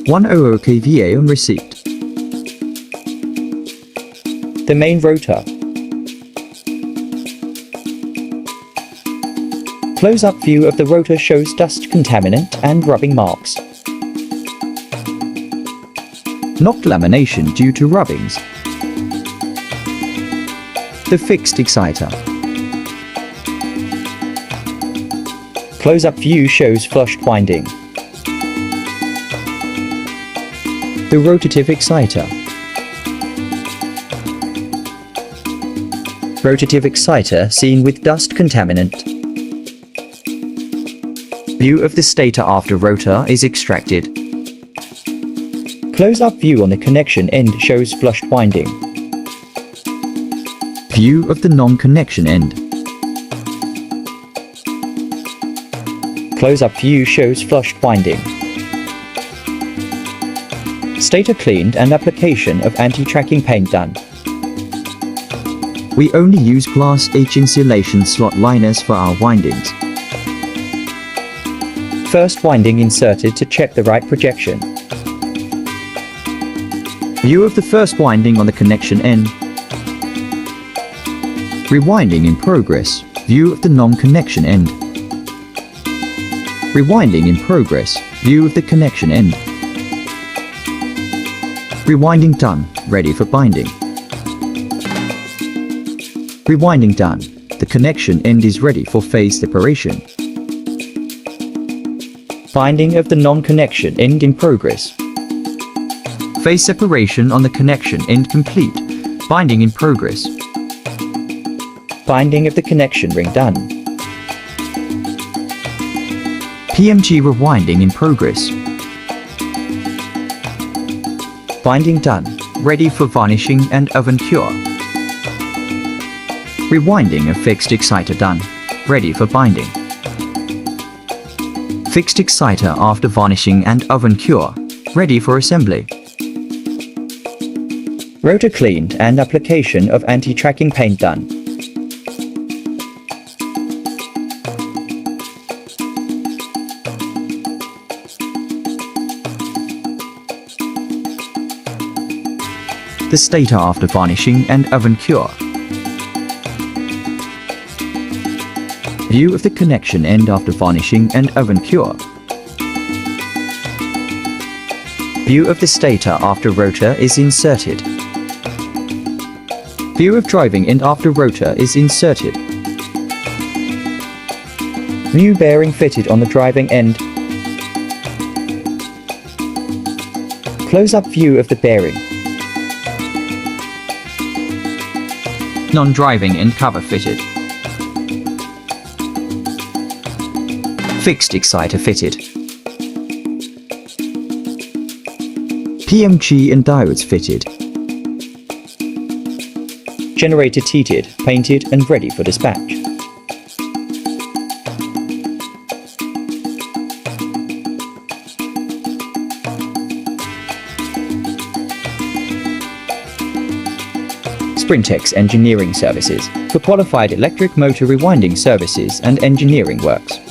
100 kVA on receipt. The main rotor. Close-up view of the rotor shows dust contaminant and rubbing marks. Knocked lamination due to rubbings. The fixed exciter. Close-up view shows flushed winding. The rotative exciter. Rotative exciter seen with dust contaminant. View of the stator after rotor is extracted. Close-up view on the connection end shows flushed winding. View of the non-connection end. Close-up view shows flushed winding. Stator cleaned and application of anti-tracking paint done. We only use glass H insulation slot liners for our windings. First winding inserted to check the right projection. View of the first winding on the connection end. Rewinding in progress. View of the non-connection end. Rewinding in progress. View of the connection end. Rewinding done. Ready for binding. Rewinding done. The connection end is ready for phase separation. Binding of the non-connection end in progress. Phase separation on the connection end complete. Binding in progress. Binding of the connection ring done. PMG rewinding in progress. Binding done. Ready for varnishing and oven cure. Rewinding of fixed exciter done. Ready for binding. Fixed exciter after varnishing and oven cure. Ready for assembly. Rotor cleaned and application of anti-tracking paint done. The stator after varnishing and oven cure. View of the connection end after varnishing and oven cure. View of the stator after rotor is inserted. View of driving end after rotor is inserted. New bearing fitted on the driving end. Close-up view of the bearing. Non-driving end cover fitted. Fixed exciter fitted. PMG and diodes fitted. Generator teeted, painted and ready for dispatch. Sprintex Engineering Services for qualified electric motor rewinding services and engineering works.